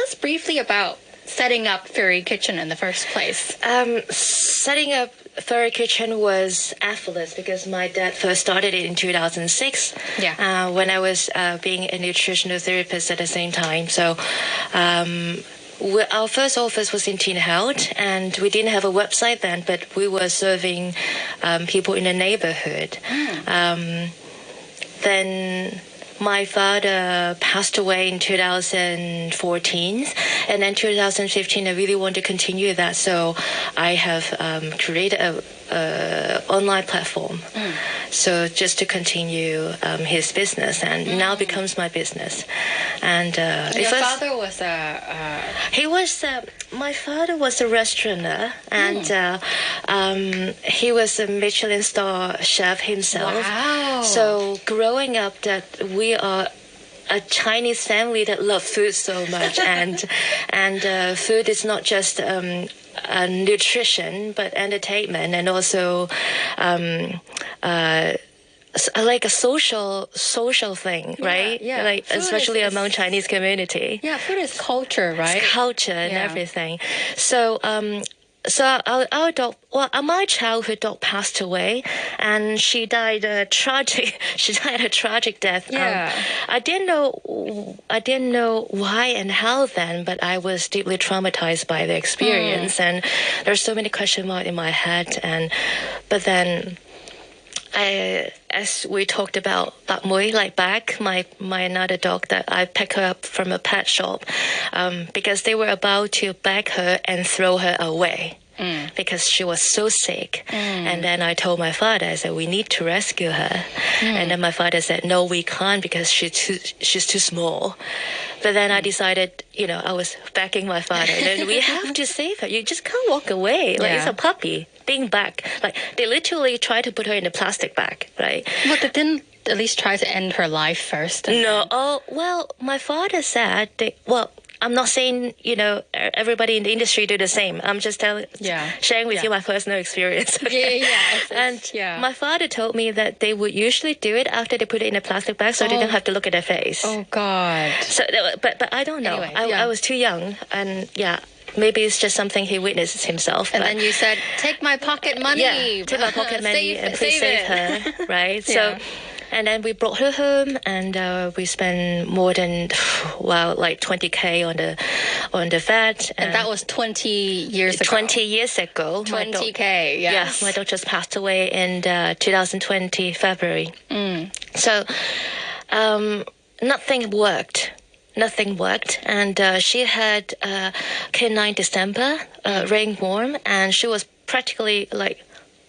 us briefly about setting up Furry Kitchen in the first place. Setting up Furry Kitchen was effortless because my dad first started it in 2006. Yeah. When I was being a nutritional therapist at the same time. So our first office was in Teen Health, and we didn't have a website then, but we were serving people in the neighborhood. Then my father passed away in 2014, and then 2015 I really want to continue that, so I have created a online platform. So just to continue his business, and now becomes my business. And your father was my father was a restaurateur, and he was a Michelin star chef himself. Wow. So growing up, that we are a Chinese family that love food so much, and food is not just nutrition but entertainment, and also like a social thing, right? Yeah. Like food especially among Chinese community. Yeah, food is culture, right? It's culture and everything. So our dog, my childhood dog passed away, and she died a tragic death. Yeah. I didn't know why and how then, but I was deeply traumatized by the experience, and there's so many question marks in my head. But then, as we talked about Mui, like back, my another dog that I picked her up from a pet shop, because they were about to bag her and throw her away. Because she was so sick. And then I told my father, I said, we need to rescue her. And then my father said, no, we can't because she's too small. But then I decided, I was backing my father. Then we have to save her. You just can't walk away. Like it's a puppy being back. Like they literally tried to put her in a plastic bag, right? But they didn't at least try to end her life first. No. Oh, well, my father said, I'm not saying, everybody in the industry do the same. I'm just sharing with you my personal experience. Okay? My father told me that they would usually do it after they put it in a plastic bag, so they don't have to look at their face. Oh, God. So, but I don't know. Anyway, I was too young, and maybe it's just something he witnesses himself. And then you said, take my pocket money. Yeah, take my pocket money and please save her, right? Yeah. So. And then we brought her home, and we spent more than, like 20K on the vet. And that was 20 years ago. 20 years ago. 20K, yes. Yeah, my dog just passed away in 2020, February. So nothing worked. And she had canine December, ringworm, and she was practically like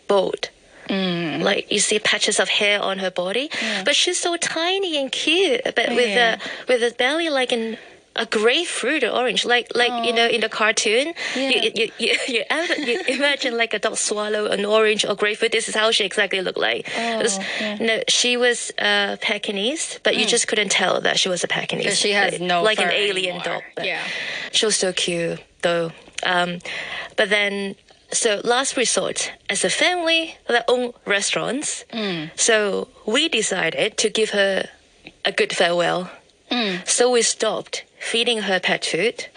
bald. Like you see patches of hair on her body, but she's so tiny and cute, but with a belly like a grapefruit or orange, like in the cartoon. You imagine like a dog swallow an orange or grapefruit. This is how she exactly looked like. No, she was Pekingese, but you just couldn't tell that she was a Pekingese. Because she has no like fur an alien anymore. dog. But she was so cute though. But then. So last resort, as a family that own restaurants, so we decided to give her a good farewell. So we stopped feeding her pet food.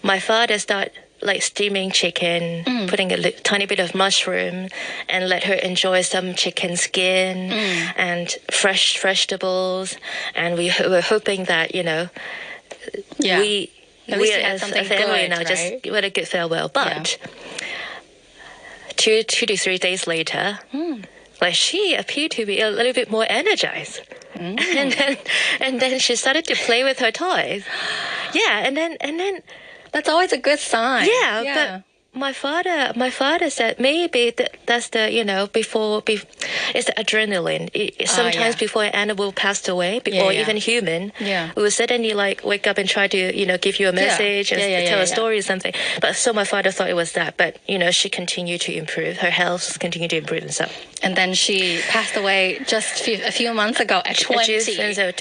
My father started like steaming chicken, putting a tiny bit of mushroom, and let her enjoy some chicken skin and fresh vegetables. And we were hoping that, we as a family now just give it a good farewell. But 2 to 3 days later, like she appeared to be a little bit more energized, and then she started to play with her toys. And then that's always a good sign. But my father said maybe that's the before it's the adrenaline. Sometimes before an animal passed away or even human, we would suddenly like wake up and try to give you a message and tell a story or something. But so my father thought it was that, but she continued to improve. Her health continued to improve and stuff. And then she passed away just a few months ago at 20.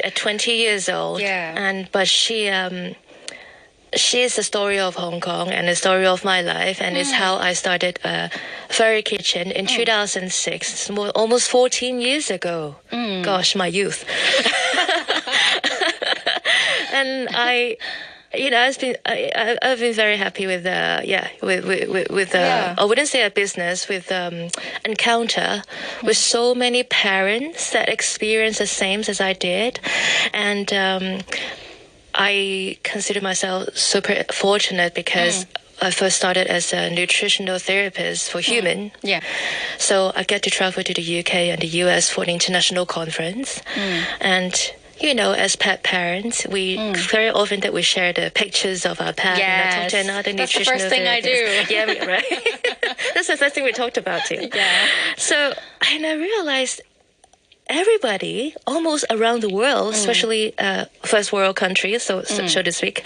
At 20 years old. But she is the story of Hong Kong and the story of my life, and it's how I started Furry Kitchen in 2006. It's almost 14 years ago. Gosh, my youth. And I've been very happy with with I wouldn't say a business, with encounter with so many parents that experience the same as I did, and I consider myself super fortunate because I first started as a nutritional therapist for human. So I get to travel to the UK and the US for an international conference. And, as pet parents, we very often that we share the pictures of our pet. Yes. And I talk to another nutritional That's the first thing I do. Yeah, right. That's the first thing we talked about too. Yeah. So, and I realized everybody almost around the world, especially first world countries, so to speak,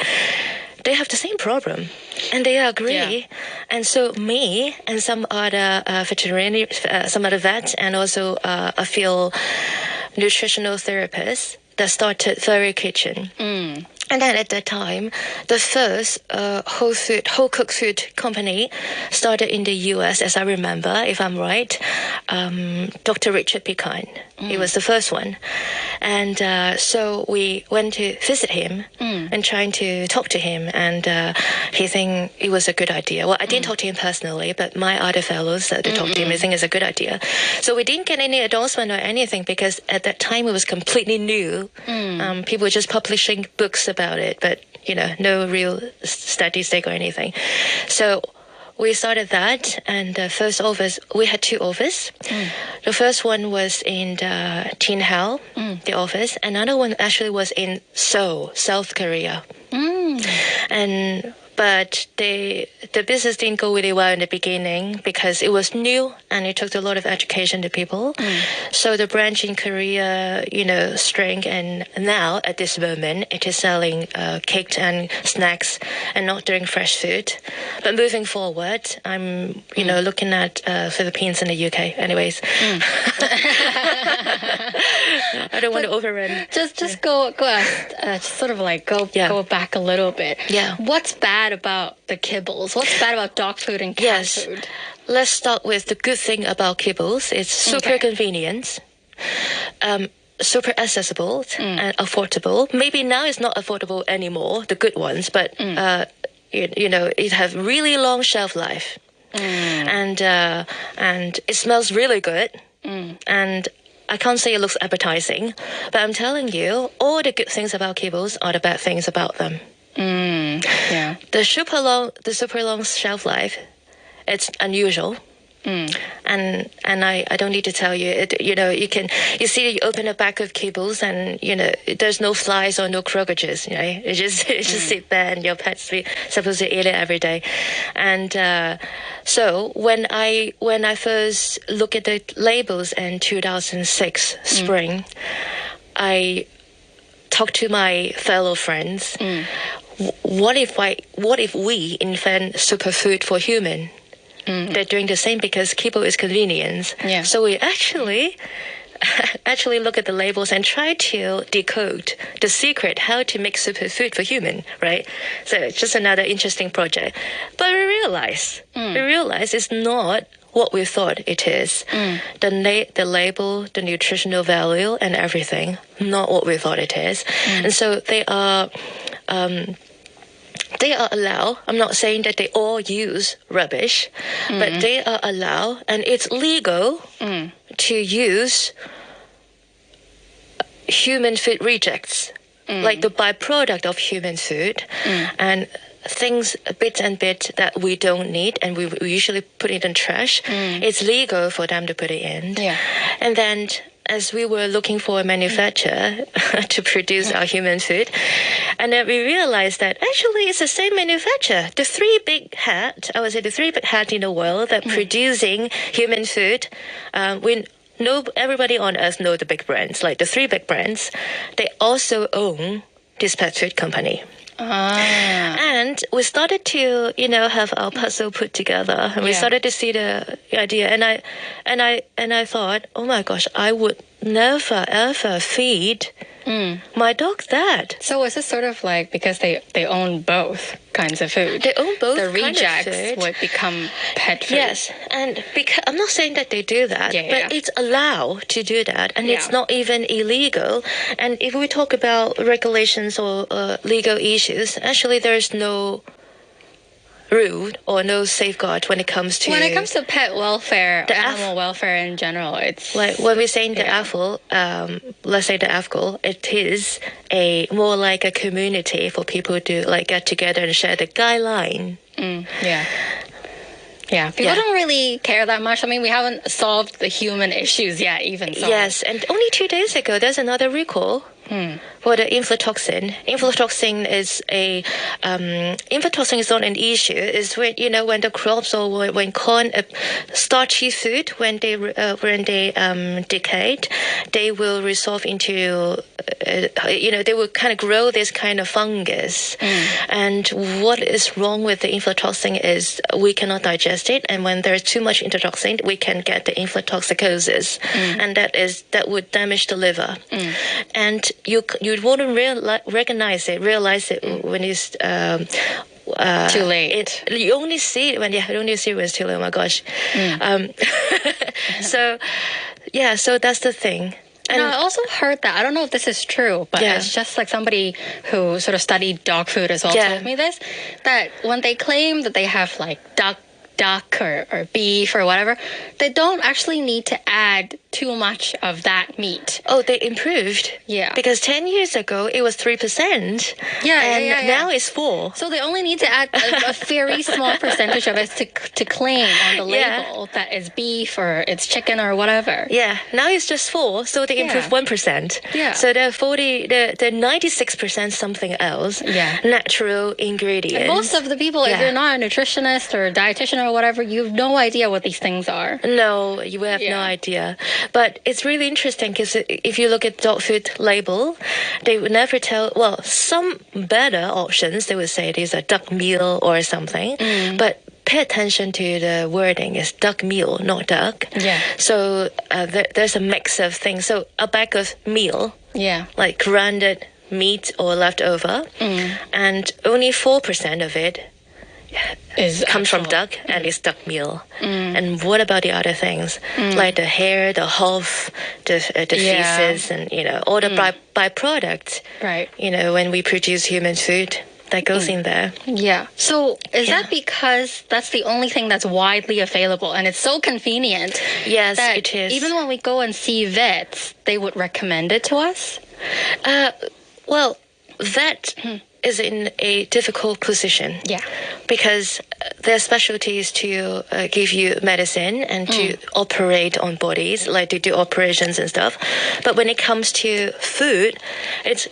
they have the same problem, and they agree. And so me and some other veterinarian, some other vets, and also a few nutritional therapists that started Furry Kitchen. And then at that time, the first whole cooked food company started in the US, as I remember, if I'm right, Dr. Richard Pecan. He was the first one. And so we went to visit him and trying to talk to him. And he think it was a good idea. Well, I didn't talk to him personally, but my other fellows that talked to him, I think it's a good idea. So we didn't get any endorsement or anything because at that time it was completely new. People were just publishing books about it, but no real statistic or anything. So we started that, and the first office, we had 2 offices. The first one was in the Tin Hau, the office. Another one actually was in Seoul, South Korea. But the business didn't go really well in the beginning because it was new and it took a lot of education to people. So the branch in Korea, shrank, and now at this moment it is selling cakes and snacks and not doing fresh food. But moving forward, I'm looking at Philippines and the UK. Anyways, I don't want to overrun. Just go sort of like go back a little bit. What's bad about the kibbles? What's bad about dog food and cat food? Let's start with the good thing about kibbles. It's super convenient, super accessible and affordable. Maybe now it's not affordable anymore, the good ones, but it has really long shelf life, and it smells really good, and I can't say it looks appetizing, but I'm telling you, all the good things about kibbles are the bad things about them. The super long shelf life, it's unusual. And I don't need to tell you it. You see, you open a bag of kibbles and there's no flies or no cockroaches. It just sit there and your pet's supposed to eat it every day. And so when I first look at the labels in 2006 spring, I talked to my fellow friends. What if we invent superfood for human? They're doing the same because kibble is convenience. So we actually look at the labels and try to decode the secret how to make superfood for human, right? So it's just another interesting project. But we realize it's not what we thought it is. The label, the nutritional value, and everything, not what we thought it is. And so they are allowed. I'm not saying that they all use rubbish, but they are allowed, and it's legal to use human food rejects, like the byproduct of human food, and things bits that we don't need, and we usually put it in trash. It's legal for them to put it in. And then as we were looking for a manufacturer to produce our human food, and then we realized that actually it's the same manufacturer. The three big hats in the world that producing human food, everybody on earth know the big brands, like the 3 big brands. They also own this pet food company. And we started to, have our puzzle put together, and we started to see the idea. And I thought, oh my gosh, I would never ever feed My dog's that. So is this sort of like because they own both kinds of food? They own both the kinds of rejects food. would become pet food. Yes, and because I'm not saying that they do that, but it's allowed to do that, and it's not even illegal. And if we talk about regulations or legal issues, actually there's no rule or no safeguard when it comes to pet welfare, animal welfare in general. It's like when we're saying the apple, let's say the apple, it is more like a community for people to like get together and share the guideline. People don't really care that much. I mean, we haven't solved the human issues yet, even so. Yes, and only 2 days ago, there's another recall for the inflatoxin. Inflatoxin is not an issue. It's when when the crops or when corn, starchy food, when they decayed, they will resolve into they will kind of grow this kind of fungus. And what is wrong with the inflatoxin is we cannot digest it, and when there's too much inflatoxin, we can get the inflatoxicosis, and that would damage the liver. And you wouldn't realize it when it's too late. You only see it when it's too late. Oh my gosh. So that's the thing. And I also heard that, I don't know if this is true, but it's just like somebody who sort of studied dog food as well told me this, that when they claim that they have like duck or beef or whatever, they don't actually need to add too much of that meat. Oh, they improved. Yeah. Because 10 years ago, it was 3%. And now it's 4%. So they only need to add a very small percentage of it to claim on the label that it's beef or it's chicken or whatever. Yeah. Now it's just 4%, so they improved 1%. Yeah. So the 96% something else. Yeah. Natural ingredients. And most of the people, if you're not a nutritionist or a dietitian or whatever, you have no idea what these things are. No, you have no idea. But it's really interesting because if you look at dog food label, they would never tell, well, some better options, they would say these are duck meal or something. But pay attention to the wording. It's duck meal, not duck. Yeah. So there's a mix of things. So a bag of meal, like grounded meat or leftover, and only 4% of it comes from duck, and it's duck meal. And what about the other things, like the hair, the hoof, the feces, and all the byproducts? Right. When we produce human food, that goes in there. Yeah. So is that because that's the only thing that's widely available and it's so convenient? Yes, that it is. Even when we go and see vets, they would recommend it to us? Well, vet is in a difficult position. Yeah. Because their specialty is to give you medicine and to operate on bodies, like to do operations and stuff. But when it comes to food, it's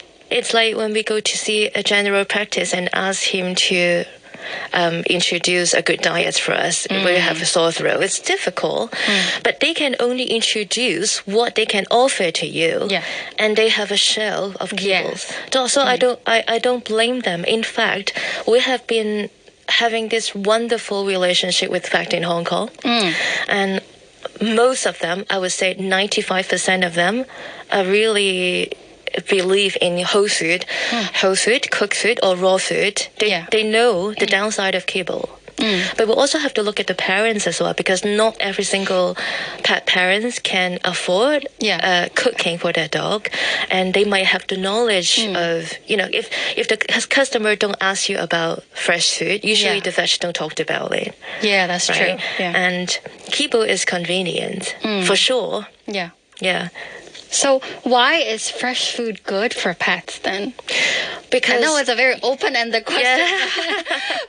like when we go to see a general practice and ask him to introduce a good diet for us. We have a sore throat. It's difficult, but they can only introduce what they can offer to you, and they have a shelf of kibbles. So I don't blame them. In fact, we have been having this wonderful relationship with vet in Hong Kong, and most of them, I would say 95% of them, are really believe in whole food, cooked food or raw food. They know the downside of kibble. But we also have to look at the parents as well, because not every single pet parents can afford cooking for their dog, and they might have the knowledge of, if the customer don't ask you about fresh food, usually the vet don't talk about it. Yeah, that's true. Yeah. And kibble is convenient for sure. Yeah. Yeah. So why is fresh food good for pets then? Because I know it's a very open-ended question,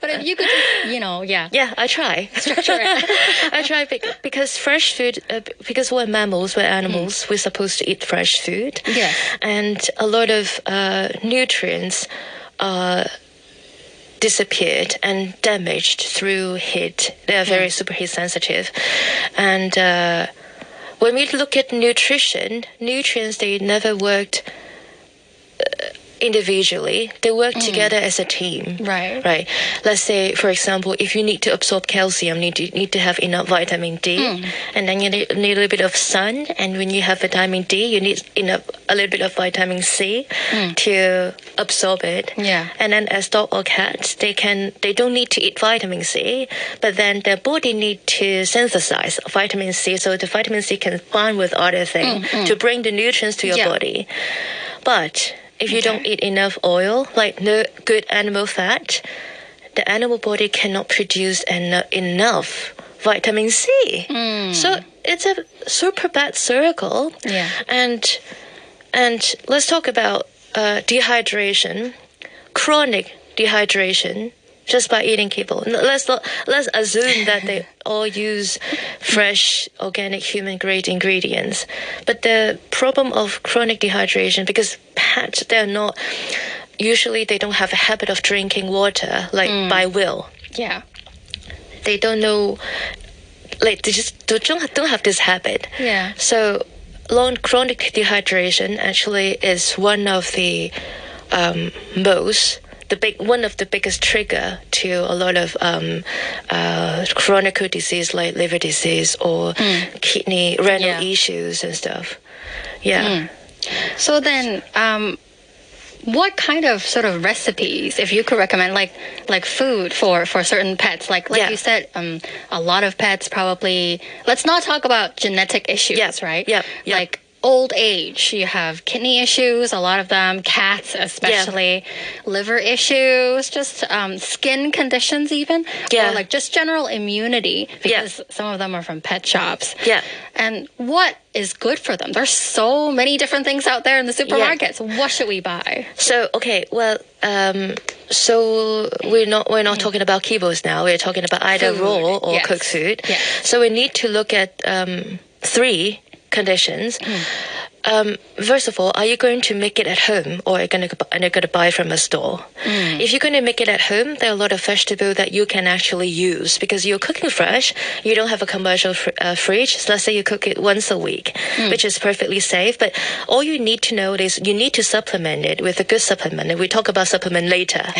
but if you could just, Yeah, I try. Structure it. I try because fresh food, because we're mammals, we're animals, we're supposed to eat fresh food. Yeah. And a lot of nutrients are disappeared and damaged through heat. They are very super heat sensitive. And when we look at nutrients, they never worked individually. They work together as a team. Right. Let's say, for example, if you need to absorb calcium, you need to have enough vitamin D, and then you need a little bit of sun. And when you have vitamin D, you need a little bit of vitamin C to absorb it. Yeah. And then as dog or cats, they don't need to eat vitamin C, but then their body need to synthesize vitamin C, so the vitamin C can bond with other things to bring the nutrients to your body. But if you don't eat enough oil, like no good animal fat, the animal body cannot produce enough vitamin C. So it's a super bad circle. Yeah. And let's talk about dehydration, chronic dehydration, just by eating kibble. Let's assume that they all use fresh, organic, human-grade ingredients. But the problem of chronic dehydration, because pets, usually they don't have a habit of drinking water, like by will. Yeah. They don't know, like they just don't have this habit. Yeah. So long chronic dehydration actually is one of the one of the biggest trigger to a lot of chronic disease like liver disease or kidney renal issues and stuff. Yeah. So then, what kind of sort of recipes, if you could recommend, like food for certain pets, like you said, a lot of pets probably. Let's not talk about genetic issues, right? Yeah. Like old age, you have kidney issues, a lot of them, cats especially, liver issues, just skin conditions even, or like just general immunity, because some of them are from pet shops. Yeah. And what is good for them? There's so many different things out there in the supermarkets. What should we buy? So, okay, well, so we're not talking about kibbles now. We're talking about either Food. raw or cooked food. Yes. So we need to look at 3 conditions. First of all, are you going to make it at home or are you going to buy from a store? If you're going to make it at home, there are a lot of vegetables that you can actually use because you're cooking fresh. You don't have a commercial fridge. So let's say you cook it once a week, which is perfectly safe. But all you need to know is you need to supplement it with a good supplement. And we talk about supplement later.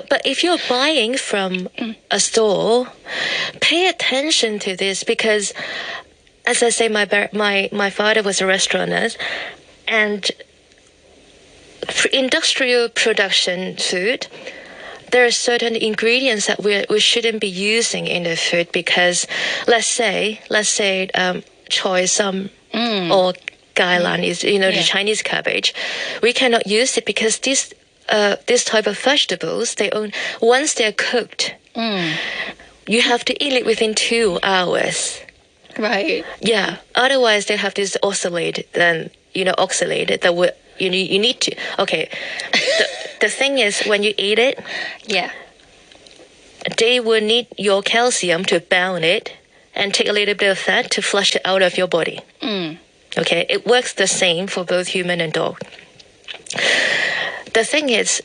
But if you're buying from a store, pay attention to this because, as I say, my father was a restaurateur, and industrial production food, there are certain ingredients that we shouldn't be using in the food because, let's say, choy sum or gailan is the Chinese cabbage, we cannot use it because this type of vegetables once they're cooked, you have to eat it within 2 hours. Right. Yeah. Otherwise, they have this oxalate that would you need to. Okay. The thing is, when you eat it, they will need your calcium to bound it and take a little bit of fat to flush it out of your body. Okay. It works the same for both human and dog. The thing is,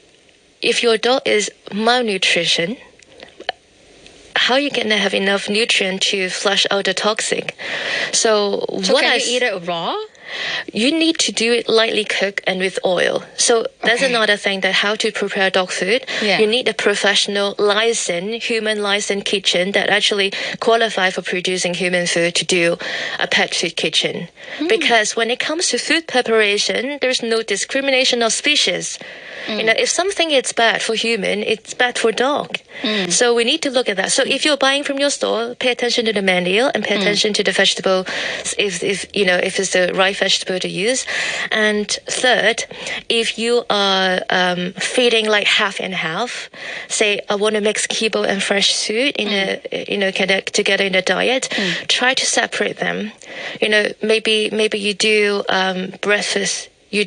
if your dog is malnutrition, how are you going to have enough nutrient to flush out the toxic? So can you eat it raw? You need to do it lightly cooked and with oil. So that's another thing, that how to prepare dog food. Yeah. You need a professional human licensed kitchen that actually qualify for producing human food to do a pet food kitchen. Because when it comes to food preparation, there's no discrimination of species. If something is bad for human, it's bad for dog. So we need to look at that. So if you're buying from your store, pay attention to the menu and pay attention to the vegetable, if it's the right vegetable to use. And third, if you are feeding like half and half, say I want to mix kibble and fresh food together in a diet, try to separate them. Maybe you do breakfast. You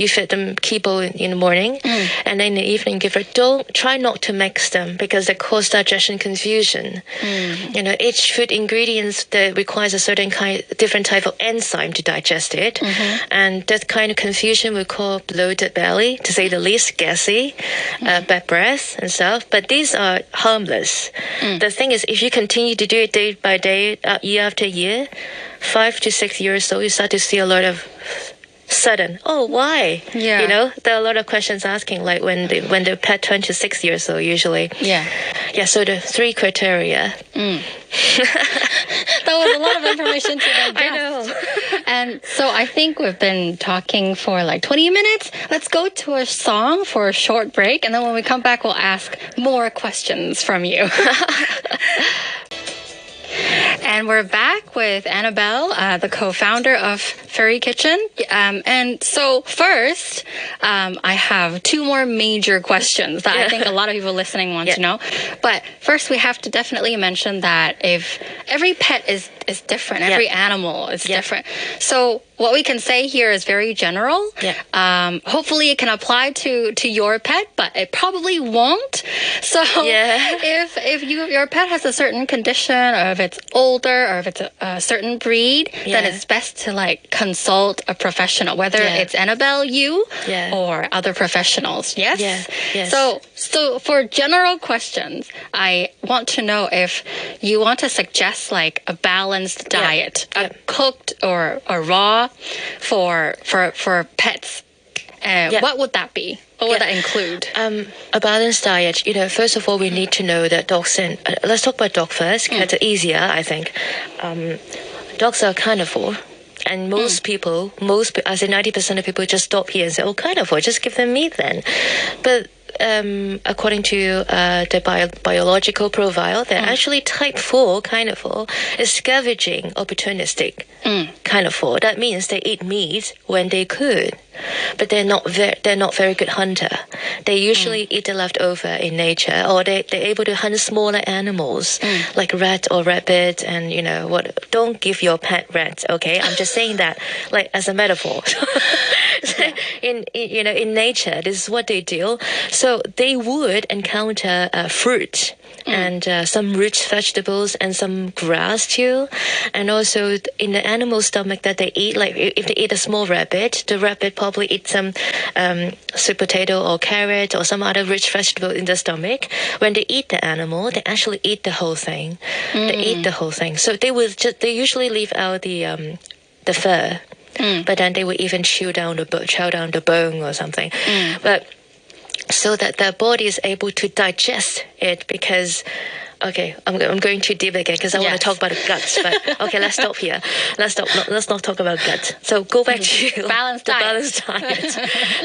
feed them kibble in the morning, and then in the evening give it. Try not to mix them because they cause digestion confusion. Each food ingredients that requires a certain different type of enzyme to digest it, and that kind of confusion we call bloated belly, to say the least, gassy, bad breath and stuff. But these are harmless. The thing is, if you continue to do it day by day, year after year, 5 to 6 years old, you start to see a lot of sudden. Oh, why? Yeah. You know, there are a lot of questions asking, like when the pet turns to 6 years old, usually. Yeah. Yeah, so the 3 criteria. That was a lot of information to digest. I know. And so I think we've been talking for like 20 minutes. Let's go to a song for a short break. And then when we come back, we'll ask more questions from you. And we're back with Annabelle, the co-founder of Furry Kitchen. And so first, I have 2 more major questions that I think a lot of people listening want to know. But first, we have to definitely mention that if every pet is different, every animal is different. So what we can say here is very general. Hopefully it can apply to your pet, but it probably won't. So if your pet has a certain condition, or if it's older, or if it's a certain breed, then it's best to like consult a professional, whether it's Annabelle, you, or other professionals. Yes? So for general questions, I want to know if you want to suggest like a balanced diet, a cooked or a raw for pets. What would that be? What would that include? A balanced diet. You know, first of all, we need to know that dogs and let's talk about dog first. Cats are easier, I think. Dogs are carnivore. And most people, I say 90% of people just stop here and say, oh, carnivore, just give them meat then. But according to the biological profile, they're actually type 4 carnivore is scavenging opportunistic carnivore. That means they eat meat when they could, but they're not very good hunter. They usually eat the leftover in nature, or they're able to hunt smaller animals like rat or rabbit. And you know what? Don't give your pet rats. Okay, I'm just saying that like as a metaphor. in nature, this is what they do. So they would encounter fruit and some root vegetables and some grass too. And also in the animal stomach that they eat, like if they eat a small rabbit, the rabbit probably eats some sweet potato or carrot or some other rich vegetable in the stomach. When they eat the animal, they actually eat the whole thing. They eat the whole thing. So they usually leave out the fur. But then they would even chow down the bone or something. But so that their body is able to digest it, because okay, I'm going too deep again because I want to talk about the guts. But okay, let's stop here. Let's not talk about guts. So go back to balanced diet.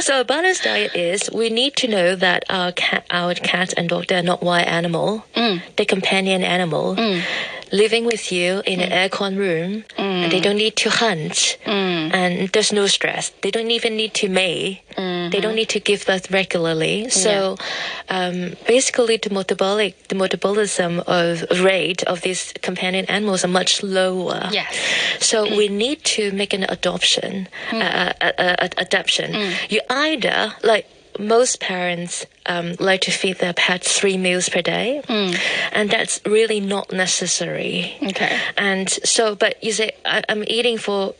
So a balanced diet is we need to know that our cat and dog, they're not wild animal. They're companion animal. Living with you in an aircon room, and they don't need to hunt, and there's no stress. They don't even need to mate. They don't need to give birth regularly. So basically, the metabolism of rate of these companion animals are much lower. So we need to make an adaptation. You either like. Most parents like to feed their pets 3 meals per day, and that's really not necessary. Okay. And so, but you say I'm feeding for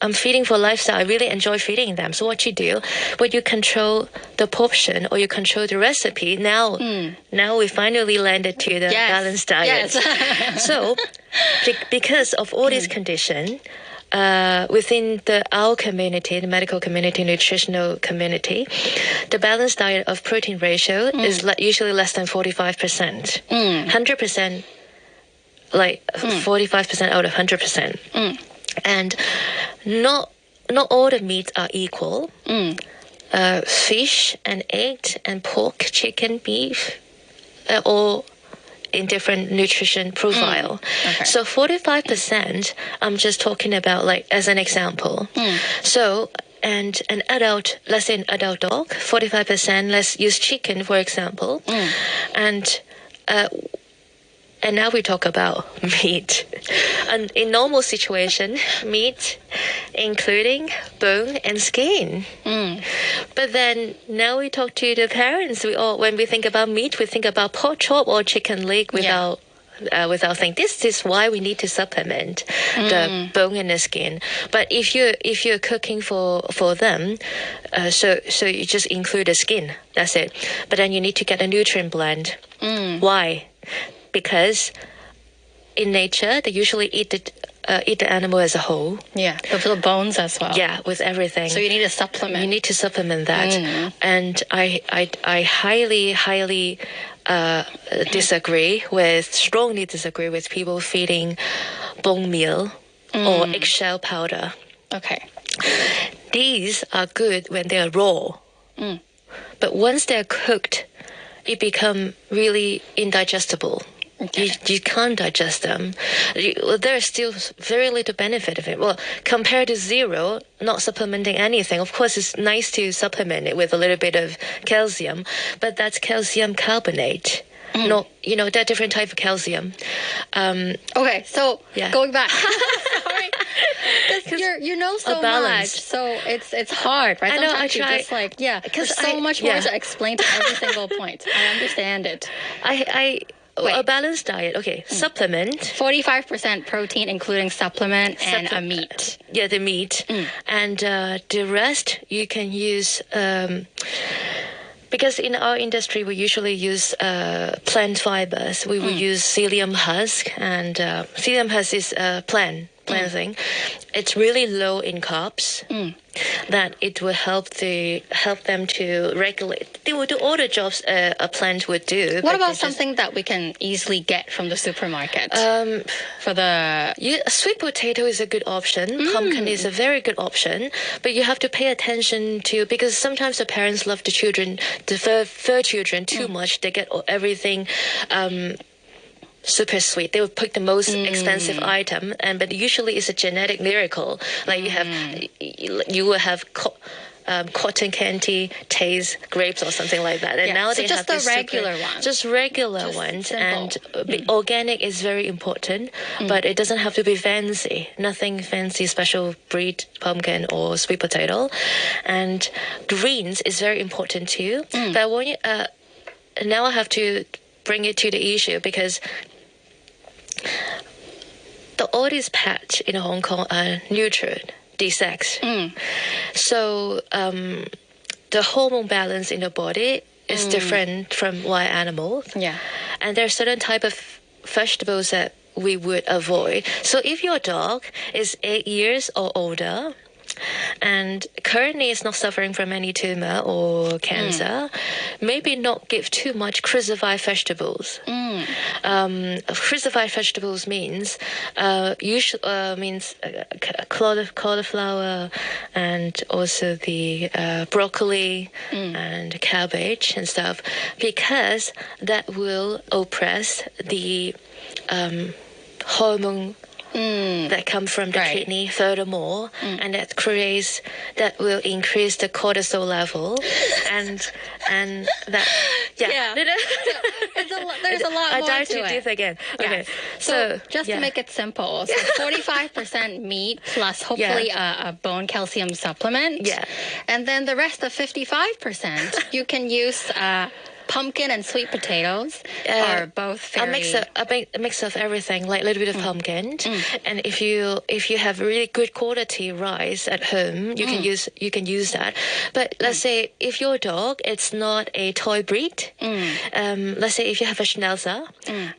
lifestyle. I really enjoy feeding them. So what you do, when you control the portion or you control the recipe, now we finally landed to the balanced diet. So, because of all these conditions. Within our community, the medical community, nutritional community, the balanced diet of protein ratio is usually less than 45%. 100%, like 45% out of 100%. And not all the meats are equal. Fish and eggs and pork, chicken, beef, all in different nutrition profile. So 45%, I'm just talking about like as an example. So and an adult, let's say an adult dog, 45%, let's use chicken for example. And now we talk about meat. And in normal situation, meat including bone and skin. But then now we talk to the parents. When we think about meat, we think about pork chop or chicken leg without thing. This is why we need to supplement the bone and the skin. But if you're cooking for them, so you just include the skin. That's it. But then you need to get a nutrient blend. Why? Because in nature they usually eat eat the animal as a whole. Yeah, the bones as well. Yeah, with everything. So you need a supplement. You need to supplement that. And I highly strongly disagree with people feeding bone meal or eggshell powder. Okay. These are good when they're raw. But once they're cooked, it become really indigestible. Okay. You can't digest them. There's still very little benefit of it. Well, compared to zero, not supplementing anything, of course, it's nice to supplement it with a little bit of calcium, but that's calcium carbonate. Not, there are different types of calcium. Okay, so going back. Sorry. You so much, so it's hard, right? I know, Sometimes I try. You just like, there's so much more to explain to every single point. I understand it. A balanced diet. Okay, supplement. 45% protein, including supplement and a meat. Yeah, the meat. And the rest you can use... because in our industry, we usually use plant fibers. We will use psyllium husk, and psyllium husk is a plant thing. It's really low in carbs. That it will help them to regulate. They will do all the jobs a plant would do. What about something that we can easily get from the supermarket? For the sweet potato is a good option. Pumpkin is a very good option, but you have to pay attention to, because sometimes the parents love the fur children too much. They get everything. Super sweet. They will pick the most expensive item, but usually it's a genetic miracle. Like you will have cotton candy, taste grapes or something like that. And now they just have the regular ones. Just regular ones. And organic is very important, but it doesn't have to be fancy. Nothing fancy, special breed pumpkin or sweet potato. And greens is very important too. But when you, now I have to bring it to the issue, because all these pets in Hong Kong are neutered, desexed. So the hormone balance in the body is different from wild animals. Yeah. And there are certain type of vegetables that we would avoid. So if your dog is 8 years or older, and currently is not suffering from any tumor or cancer, maybe not give too much crucified vegetables. Crucified vegetables means cauliflower, and also the broccoli and cabbage and stuff, because that will oppress the hormone that come from the kidney furthermore, and that will increase the cortisol level, and that there's a lot more I dive to too it. Deep again. Yeah. Okay, so just to make it simple, so 45% meat plus hopefully a bone calcium supplement, and then the rest of 55% you can use pumpkin and sweet potatoes are both very... a mix of everything, like a little bit of pumpkin. And if you have really good quality rice at home, you can use that. But let's say if your dog, it's not a toy breed, let's say if you have a Schnauzer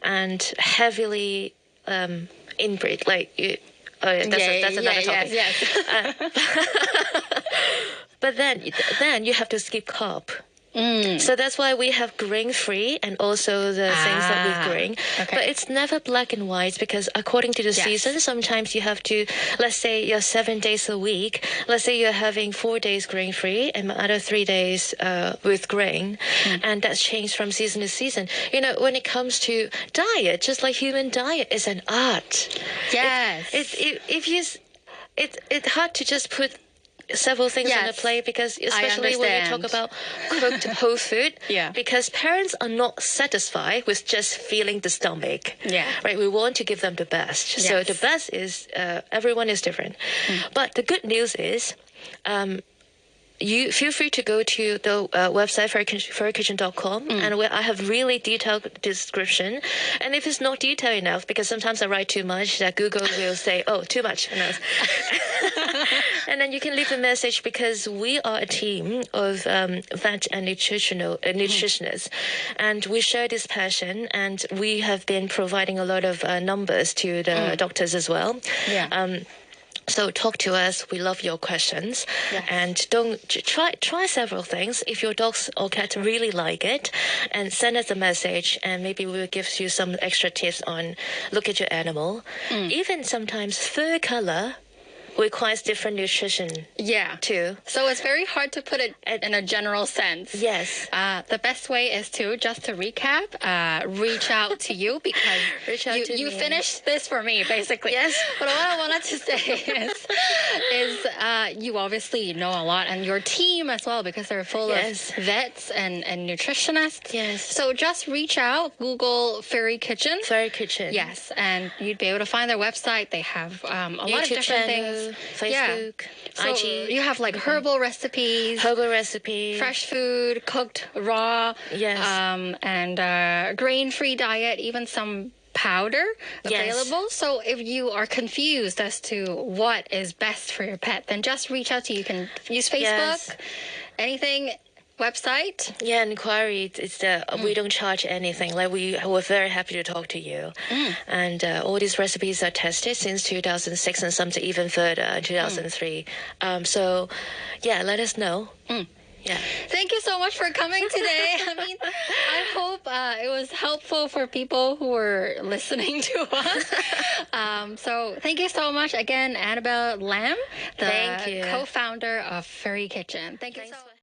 and heavily inbreed, like that's another topic. Yes. But then you have to skip carb. So that's why we have grain-free and also the things that we grain. Okay. But it's never black and white, because according to the season, sometimes you have to, let's say you're 7 days a week. Let's say you're having 4 days grain-free and other 3 days with grain. And that's changed from season to season. When it comes to diet, just like human diet is an art. Yes. It's hard to just put several things on the plate, because especially when you talk about cooked whole food, because parents are not satisfied with just filling the stomach. Right, we want to give them the best. So the best is everyone is different. But the good news is you feel free to go to the website furrykitchen.com, and where I have really detailed description. And if it's not detailed enough, because sometimes I write too much, that Google will say, "Oh, too much," and then you can leave a message, because we are a team of vet and nutritionists, and we share this passion, and we have been providing a lot of numbers to the doctors as well. Yeah. So talk to us. We love your questions, and don't try several things. If your dogs or cat really like it, and send us a message, and maybe we will give you some extra tips on look at your animal. Even sometimes fur color requires different nutrition. Too. So it's very hard to put it in a general sense. Yes. The best way is to recap, reach out to you, because you finished this for me, basically. Yes. But what I wanted to say is you obviously know a lot, and your team as well, because they're full of vets and nutritionists. Yes. So just reach out, Google Furry Kitchen. Furry Kitchen. Yes, and you'd be able to find their website. They have a lot of different things. Facebook, IG. You have like herbal recipes, fresh food, cooked raw, and grain-free diet, even some powder available. So if you are confused as to what is best for your pet, then just reach out to you. You can use Facebook, anything. Website? Yeah, inquiry. It's we don't charge anything. Like we're very happy to talk to you, and all these recipes are tested since 2006, and some even further, 2003. So, yeah, let us know. Yeah. Thank you so much for coming today. I mean, I hope it was helpful for people who were listening to us. So thank you so much again, Annabelle Lam, the co-founder of Furry Kitchen. Thank you so much.